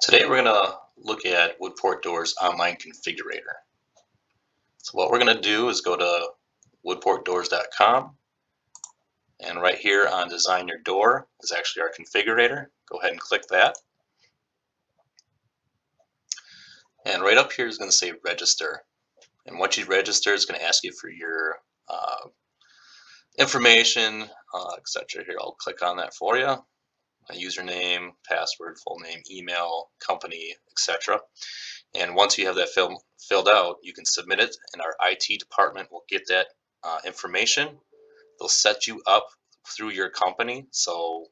Today we're going to look at Woodport Doors Online Configurator. So what we're going to do is go to woodportdoors.com, and right here on Design Your Door is actually our configurator. Go ahead and click that. And right up here is going to say Register. And once you register, it's going to ask you for your information, etc. Here, I'll click on that for you. A username, password, full name, email, company, etc. And once you have that filled out, you can submit it, and our IT department will get that information. They'll set you up through your company. So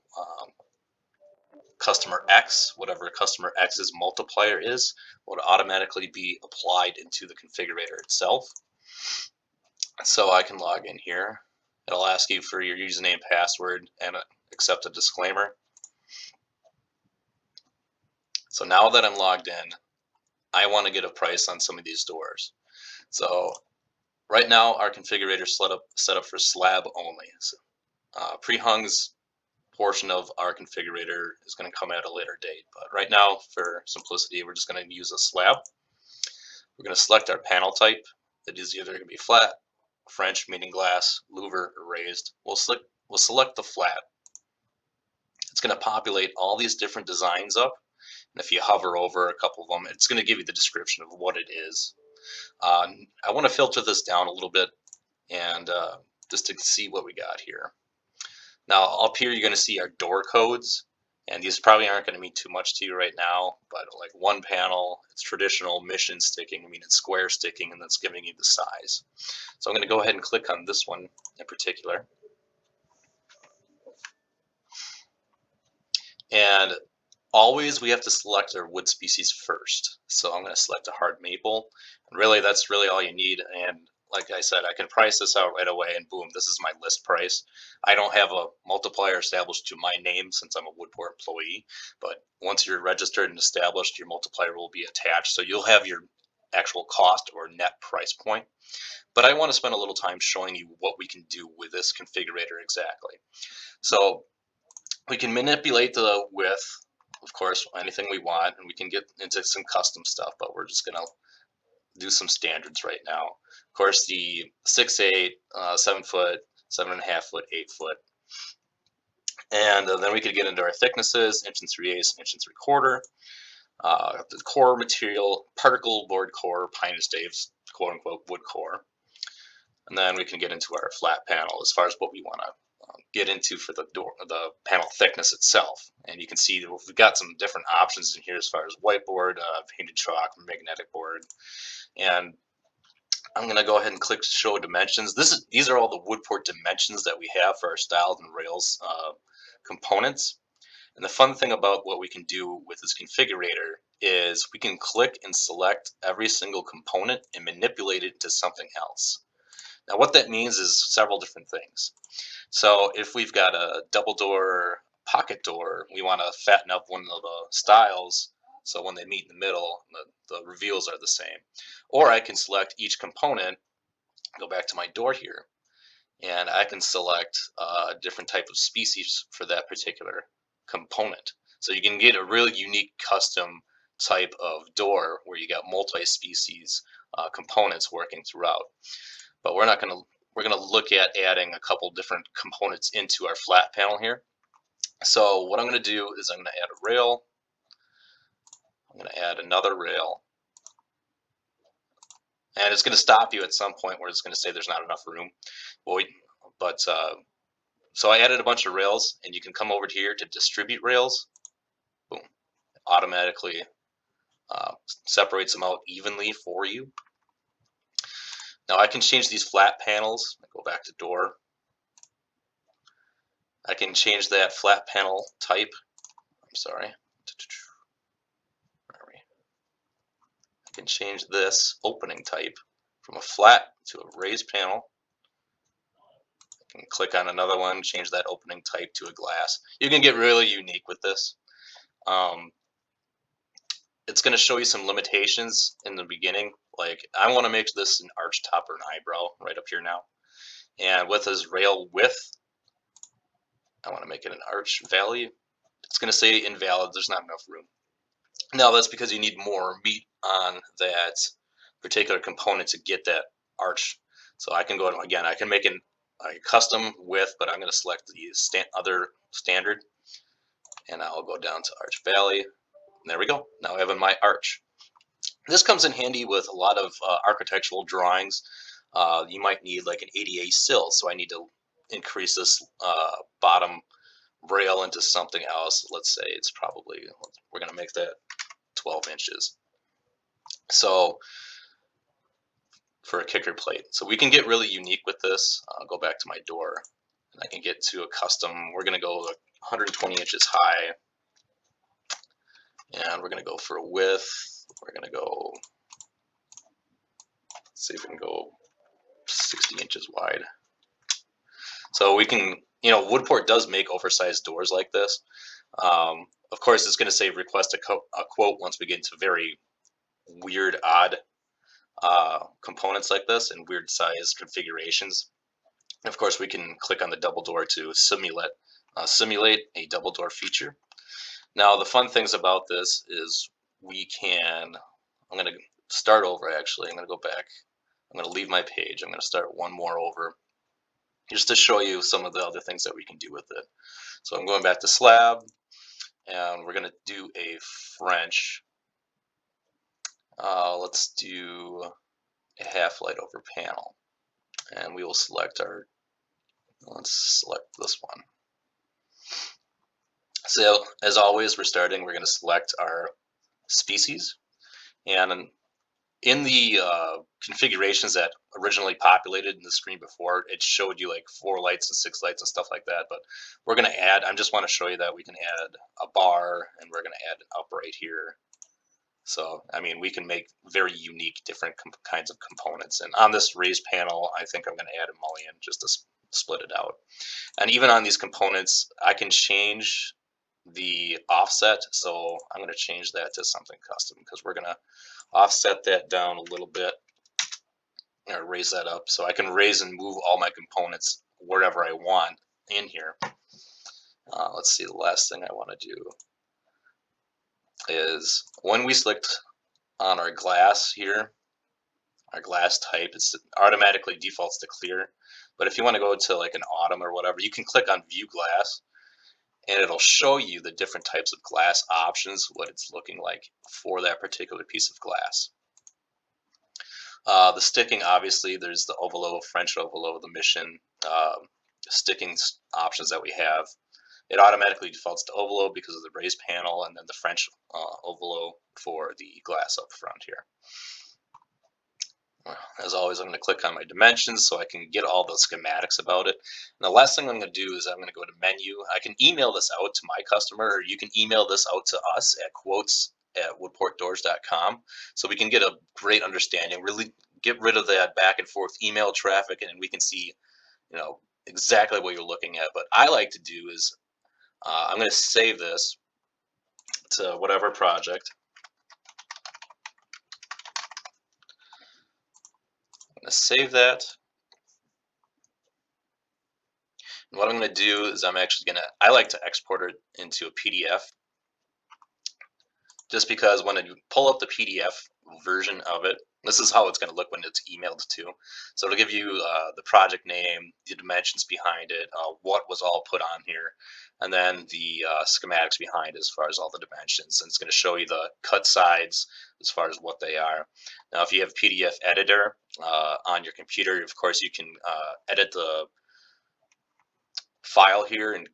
customer X, whatever customer X's multiplier is, will automatically be applied into the configurator itself. So I can log in here. It'll ask you for your username, password, and accept a disclaimer. So now that I'm logged in, I want to get a price on some of these doors. So right now our configurator is set up for slab only. So, pre-hung's portion of our configurator is going to come at a later date, but right now for simplicity we're just going to use a slab. We're going to select our panel type. It is either going to be flat, French meaning glass, louver, or raised. We'll select the flat. It's going to populate all these different designs up, and if you hover over a couple of them, it's going to give you the description of what it is. I want to filter this down a little bit and just to see what we got here. Now up here you're going to see our door codes, and these probably aren't going to mean too much to you right now, but like one panel, it's traditional mission sticking, I mean it's square sticking, and that's giving you the size. So I'm going to go ahead and click on this one in particular. And always we have to select our wood species first. So I'm going to select a hard maple, and really that's really all you need. And like I said, I can price this out right away, and boom, this is my list price. I don't have a multiplier established to my name since I'm a Woodport employee, but once you're registered and established, your multiplier will be attached, so you'll have your actual cost or net price point. But I want to spend a little time showing you what we can do with this configurator exactly. So we can manipulate the width, of course, anything we want, and we can get into some custom stuff, but we're just going to do some standards right now. Of course, the 6'8", 7 foot, 7.5 foot, 8 foot. And then we could get into our thicknesses, 1 3/8, 1 3/4. The core material, particle board core, pine and staves, quote unquote, wood core. And then we can get into our flat panel as far as what we want to get into for the door, the panel thickness itself. And you can see that we've got some different options in here as far as whiteboard, painted chalk, magnetic board. And I'm going to go ahead and click show dimensions. These are all the Woodport dimensions that we have for our stiles and rails components. And the fun thing about what we can do with this configurator is we can click and select every single component and manipulate it to something else. Now what that means is several different things. So if we've got a double door pocket door, we want to fatten up one of the stiles so when they meet in the middle, the reveals are the same. Or I can select each component, go back to my door here, and I can select a different type of species for that particular component. So you can get a really unique custom type of door where you got multi-species components working throughout. But we're going to look at adding a couple different components into our flat panel here. So what I'm going to do is I'm going to add a rail. I'm going to add another rail. And it's going to stop you at some point where it's going to say there's not enough room. So I added a bunch of rails, and you can come over here to distribute rails. Boom. It automatically separates them out evenly for you. Now I can change these flat panels. I go back to door. I can change that flat panel type. I'm sorry. I can change this opening type from a flat to a raised panel. I can click on another one, change that opening type to a glass. You can get really unique with this. It's going to show you some limitations in the beginning. Like I want to make this an arch top or an eyebrow right up here now. And with this rail width, I want to make it an arch value. It's going to say invalid, there's not enough room. Now that's because you need more meat on that particular component to get that arch. So I can go again, I can make a custom width, but I'm going to select the other standard, and I'll go down to arch valley. And there we go. Now I have my arch. This comes in handy with a lot of architectural drawings. You might need like an ADA sill, so I need to increase this bottom rail into something else. Let's say it's probably, we're going to make that 12 inches. So for a kicker plate. So we can get really unique with this. I'll go back to my door and I can get to a custom. We're going to go 120 inches high, and we're going to go for a width. We're going to go, let's see if we can go 60 inches wide. So we can, Woodport does make oversized doors like this. Of course, it's going to say request a quote once we get into very weird, odd components like this and weird size configurations. And of course, we can click on the double door to simulate a double door feature. Now, the fun things about this is I'm going to start over actually. I'm going to go back. I'm going to leave my page. I'm going to start one more over just to show you some of the other things that we can do with it. So I'm going back to slab, and we're going to do a French. Let's do a half light over panel, and we will select let's select this one. So as always, we're going to select our species, and in the configurations that originally populated in the screen before, it showed you like 4 lights and 6 lights and stuff like that, but we're going to add, I just want to show you that we can add a bar, and we're going to add an upright here. So, I mean, we can make very unique different kinds of components. And on this raised panel, I think I'm going to add a mullion just to split it out. And even on these components, I can change the offset. So I'm going to change that to something custom, because we're going to offset that down a little bit, or raise that up. So I can raise and move all my components wherever I want in here. Let's see, the last thing I want to do is when we select on our glass here, our glass type, it automatically defaults to clear. But if you want to go to like an autumn or whatever, you can click on view glass, and it'll show you the different types of glass options, what it's looking like for that particular piece of glass. The sticking, obviously, there's the ovalo, French ovalo, the mission sticking options that we have. It automatically defaults to ovalo because of the raised panel, and then the French ovalo for the glass up front here. As always, I'm going to click on my dimensions so I can get all the schematics about it. And the last thing I'm going to do is I'm going to go to menu. I can email this out to my customer, or you can email this out to us at quotes@woodportdoors.com, so we can get a great understanding, really get rid of that back and forth email traffic, and we can see, exactly what you're looking at. But I like to do is I'm going to save this to whatever project. I'm going to save that. And what I'm going to do is I like to export it into a PDF, just because when you pull up the PDF version of it, this is how it's going to look when it's emailed to. So it'll give you the project name, the dimensions behind it, what was all put on here, and then the schematics behind as far as all the dimensions. And it's going to show you the cut sides as far as what they are. Now, if you have PDF editor on your computer, of course, you can edit the file here and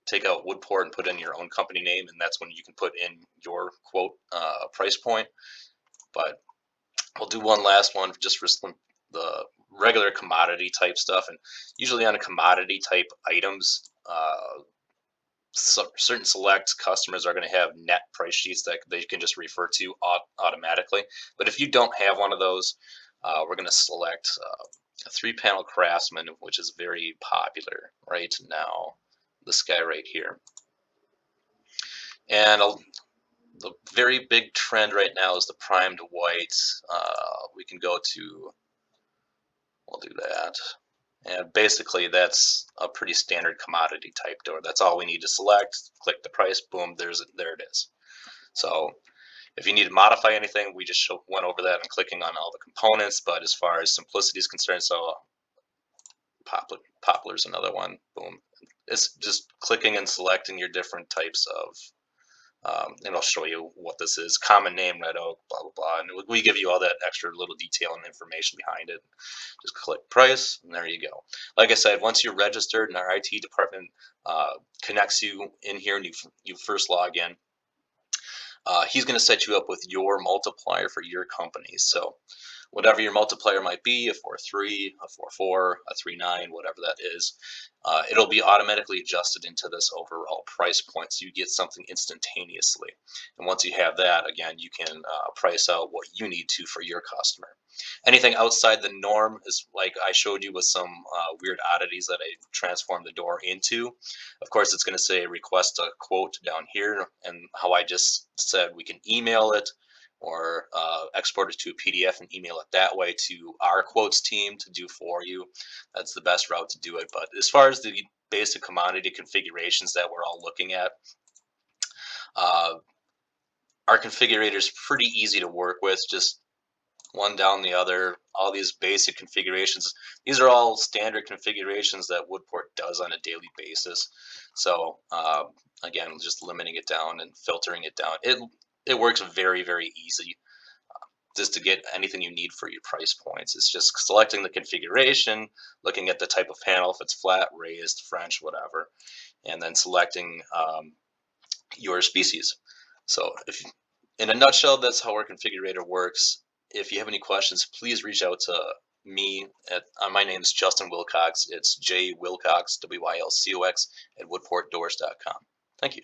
take out Woodport and put in your own company name, and that's when you can put in your quote price point. But we'll do one last one just for the regular commodity type stuff. And usually on a commodity type items, certain select customers are going to have net price sheets that they can just refer to automatically. But if you don't have one of those, we're going to select a 3-panel Craftsman, which is very popular right now, this guy right here. And the very big trend right now is the primed white. We can go to, we'll do that. And basically that's a pretty standard commodity type door. That's all we need to select, click the price, boom, there it is. So if you need to modify anything, we just went over that and clicking on all the components. But as far as simplicity is concerned, so poplar's another one. Boom. It's just clicking and selecting your different types of, and I'll show you what this is. Common name, red oak, blah, blah, blah. And we give you all that extra little detail and information behind it. Just click price, and there you go. Like I said, once you're registered and our IT department connects you in here and you first log in, he's going to set you up with your multiplier for your company. So whatever your multiplier might be, a 4.3, a 4.4, a 3.9, whatever that is, it'll be automatically adjusted into this overall price point, so you get something instantaneously. And once you have that, again, you can price out what you need to for your customer. Anything outside the norm is like I showed you with some weird oddities that I transformed the door into. Of course, it's going to say request a quote down here, and how I just said we can email it or export it to a PDF and email it that way to our quotes team to do for you. That's the best route to do it. But as far as the basic commodity configurations that we're all looking at, uh, our configurator is pretty easy to work with. Just one down the other, all these basic configurations. These are all standard configurations that Woodport does on a daily basis. So again, just limiting it down and filtering it down. It works very, very easy just to get anything you need for your price points. It's just selecting the configuration, looking at the type of panel, if it's flat, raised, French, whatever, and then selecting your species. So in a nutshell, that's how our configurator works. If you have any questions, please reach out to me. My name is Justin Wilcox. It's J Wilcox, Wilcox, at woodportdoors.com. Thank you.